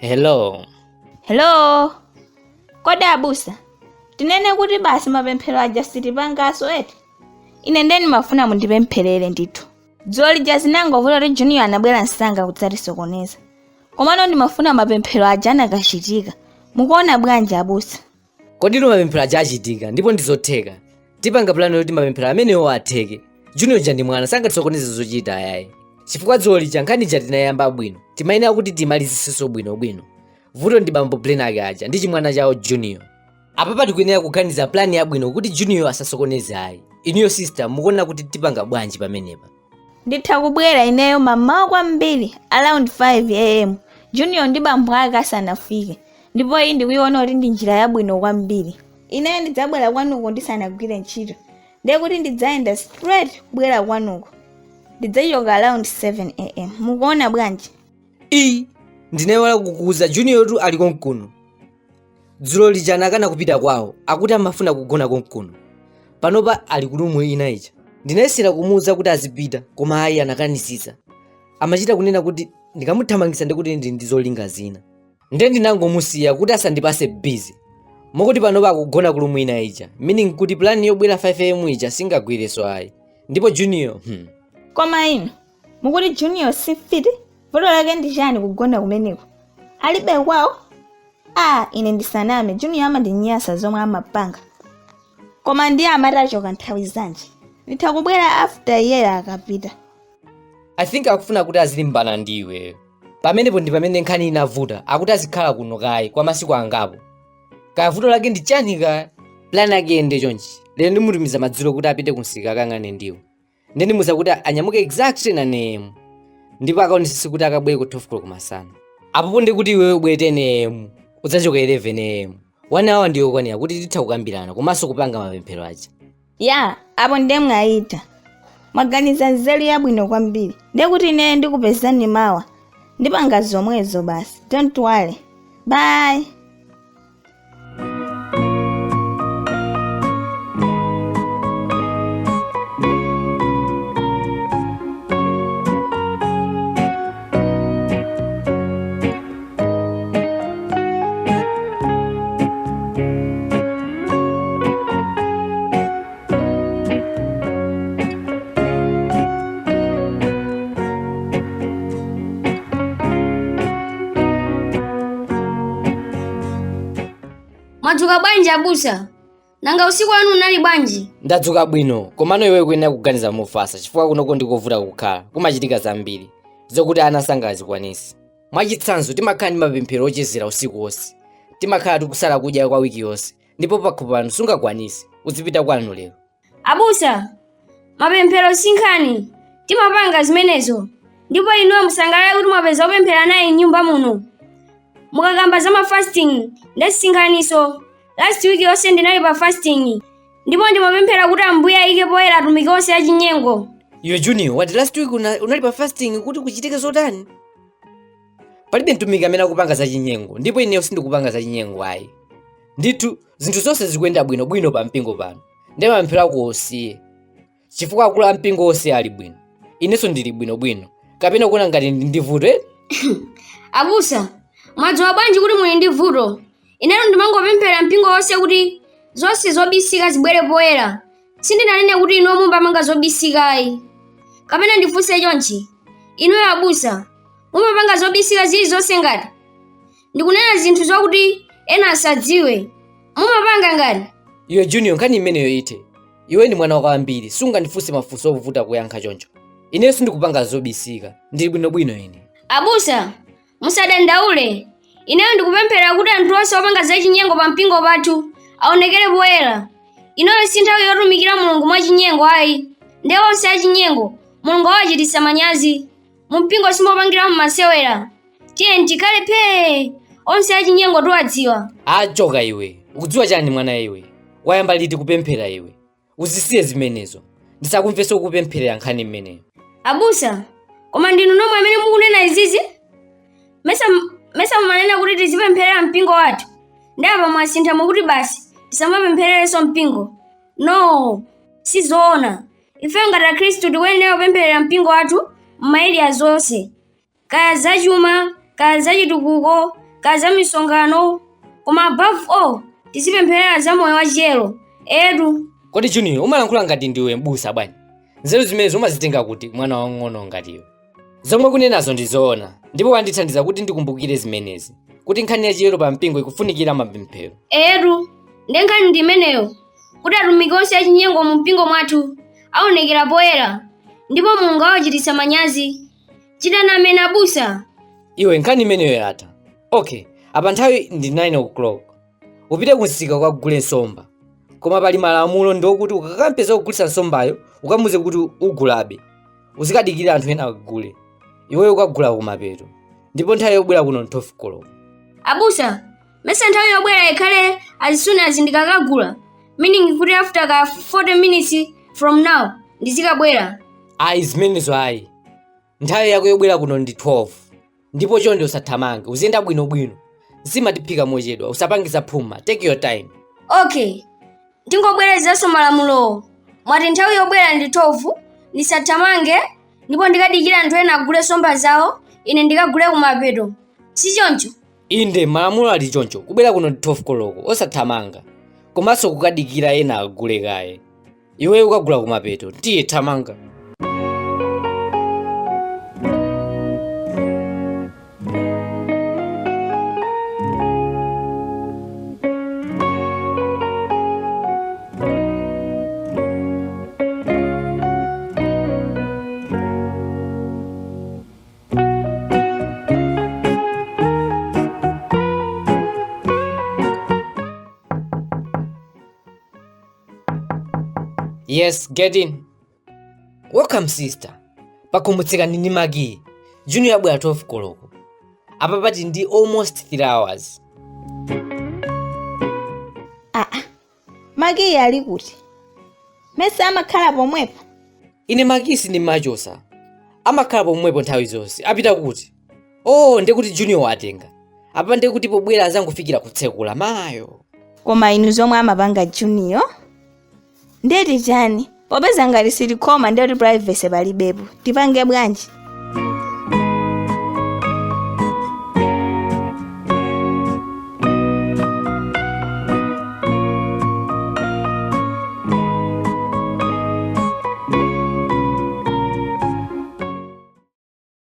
Hello. Koda abusa. Tinene kuti basi mapemphero aja sitipangaso eti. Ine ndeni mafuna mundipempherere ndithu. Dzoli jazinango vulo Junior anabwera nsanga kudzatisokoneza. Komano ndimafuna mapemphero aja anakachitika. Mukuona bwanji abusa? Kodi mapemphero aja achitika ndipo ndizotheka. Tipanga plano yoti mapemphero amenewo atheke. Junior jandi mwana sangatisokoneze zochita ayayi. Chifukwa dzoli chankhani tinayamba bwino. Timayenera kuti timalizisenso bwino. Vuto ndi bambo plan ake aja ndi chimwana chawo Junior. Apa tikuyenera kuganiza plan yabwino kuti Junior asasokoneze ayi. Inuyo sister mukuona kuti tipanga bwanji pamenepa? Nditha kubwera ineyo mamawa kwambiri around 5 am. Junior ndi bambo ake asanafike. Ndipo iyi ndikuiona kuti ndi njira yabwino kwambiri. Ineyo ndidzabwera kwanuko ndisanagwire ntchito. Ndiye kuti ndidzayenda straight kubwera kwanuko. Ndidzachoka around 7 am. Mukuona bwanji? Ndinewala kukuza Junior tu ali konkuno. Dzulo lijana kana kupita kwawo akuti amafuna kugona konkuno. Panopa ali kulumwe ina icha. Ndinayesera kumuwuza kuti azipita koma ayi anakanisisa. Amachita kunena kuti ndikamuthamangisa ndikuti ndizolinga zina. Ndiye ndinangomusiya kuti asandipase busy. Mokuti panopa akugona kulumwe ina icha. Meaning kuti plan yobwera 5 am icha singagwireso ayi. Ndipo Junior Koma ino mukuti Junior sifiti? Vuto lake ndi chani kugona kumeneko? Alibe kwawo? Ine ndisaname Junior amandinyasa zomwe amapanga. Koma ndiye amatachoka nthawi zanji. Nditha kubwera after year akapita. I think akufuna kuti azilimbana ndiwe. Pamenepo ndi pamene nkhani inavuta akuti azikhala kuno kayi kwa masiku angapo. Kaya vuto lake ndi chani ka? Plan yake ende chonchi. Lero ndimutumiza madzulo kuti apite kunsika akang'ane ndiwo. Ndiye ndimuza kuti anyamuke exactly na name. Ndipo akaonesese kuti akabwere ku 12 o'clock masana. Apopo ndi kuti iwewe ubwere 10 am. Udzachoka 11 am. 1 hour ndiyo kwanira kuti titha kukambirana komanso kupanga mapemphero aja. Apo ndiye mwayita. Mwaganiza nzeru yabwino kwambiri. Ndiye kuti ine ndikupezani mawa. Ndipanga zomwezo basi. Don't worry. Bye. Mwadzuka bwanji abusa? Nanga usiku wanu unali bwanji? Ndadzuka bwino, komano iwe kuyenera kuganiza mofasa chifukwa kunoko ndikovuta kukhala. Kumachitika zambiri zokuti ana sangazikwanisi. Mwachitsanzo timakhala ndi mapemphero ochezera usiku wonse. Timakhala tikusala kudya kwa wiki yonse. Ndipo pakhomo pano sungakwanisi. Uzipita kwanu lero. Abusa, mapemphero sinkhani. Timapanga zimenezo. Ndipo inuyo musangalale kuti mwapeza kupemphera naye nyumba muno. Mukakamba za fasting, sinkhaniso. Last week yonse ndinali pa fasting. Ndipo ndimapemphera kuti Ambuye ayike poyera atumiki onse achinyengo. Iwe Junior, what last week unali pa fasting kuti kuchitike zotani? Palibe mtumiki amene akupanga za chinyengo, ndipo ineyo sindikupanga za chinyengo ayi. Ndithu zinthu zonse zikuyenda bwino pa mpingo pano. Ndiye mapemphero ako osiye. Chifukwa akulu a mpingo onse ali bwino. Inenso ndili bwino. Kapena kuona ngati ndi vuto Abusa, mwadzuka bwanji kuti muli ndi vuto? Ineyo ndimangopemphera mpingo wonse kuti zonse zobisika zibwere poyera. Sindinanene kuti inuyo mumapanga zobisika ayi. Kapena ndifunse chonchi. Inuyo abusa, mumapanga zobisika zilizonse ngati? Ndikunena zinthu zokuti ena asadziwe. Mumapanga ngati? Iwe Junior, nkhani imeneyo ite. Iwe ndi mwana wakambiri, sungandifunse mafunso ovuta kuyankha choncho. Ineyo sindikupanga zobisika, ndili bwino ine. Abusa, musadandaule. Ineyo ndikupemphera kuti anthu onse opanga zachinyengo pa mpingo pathu aonekere poyera. Ineyo si nthawi yotumikira Mulungu mwachinyengo ayi. Ndiye onse achinyengo, Mulungu awachititsa manyazi. Mu mpingo simopangira masewera. Tiye tikhale pee. Onse achinyengo tiwadziwa. Achoka iwe. Ukudziwa chani mwana iwe? Wayamba liti kupemphera iwe? Uzisiye zimenezo. Ndisakumvenso kupempherera nkhani imeneyo. Abusa, koma ndinu nomwe amene mukunena izizi? Mesa mumanena kuti tizipempherera mpingo wathu. Ndiye apa mwasintha mukuti basi tisamapemphererenso mpingo. No, sizoona. Ife ngati Akhristu tikuyenera kupempherera mpingo wathu m'maeriya zonse. Kaya zachuma, kaya zachitukuko, kaza misongano, koma above all tizipempherera za moyo wa chiyero. Edu. Kodi Junior umalankhula ngati ndiwe m'busa bwanji? Nzeru zimenezo umazitenga kuti mwana wang'ono ngatiyo? Zomwe kunenazo ndizoona, ndipo wandithandiza kuti ndikumbukire zimenezi, kuti nkhani ya chiyero pa mpingo ikufunikira mapemphero. Edu, ndenkhani ndimeneyo, kuti atumiki onse achinyengo mu mpingo mwathu aonekera poyera, ndipo Mulungu awachititsa manyazi. Chitani amene abusa. Iwe nkhani imeneyo yatha. Okay, apa nthawi ndi 9 o'clock. Upite kunsika ukagule nsomba. Koma pali malamulo ndokuti ukakampeza kugulitsa nsombayo, ukamuze kuti ugulabe. Uzikadikira anthu ena akagule. Iweyo ukagula kumapeto. Ndipo nthawi yobwera kuno 12 o'clock. Abusa, mesa nthawi yobwera ikhale as soon as ndikakagula. Meaning kuti after 40 minutes from now ndizikabwera. Ayi zimenezo ayi. Nthawi yako yobwera kuno ndi 12. Ndipo chonde usathamange, uziyenda bwinobwino. Zimatiphika mochedwa, usapangisa phuma. Take your time. Okay. Ndingobwerezanso malamulo. Mwati nthawi yobwera ndi 12, ndisathamange, ndipo ndikadikira anthu ena agule nsomba zawo, ine ndikagule kumapeto. Si choncho? Inde malamulo ali choncho, kubwera kuno ndi 12 koloko, osathamanga. Komanso kukadikira ena agule kaye. Iwe ukagula kumapeto, tiye thamanga. Yes, get in. Welcome sister. Pakumbutsika nini Magi. Junior yabwera 12 koloko. Apa pati ndi almost 3 hours. Magi ali kuti? Mesa amakhala pomwepo. Ine Magi si ndi machosa. Amakhala pomwepo nthawi zonse. Apita kuti? Oh, ndekuti Junior watenga. Apa ndekuti pobwera azangofikira kutsekula mayo. Koma inu zomwe amapanga Junior? Ndeti chani? Popeza ngati silikoma ndeti privacy palibepo. Tipange bwanji?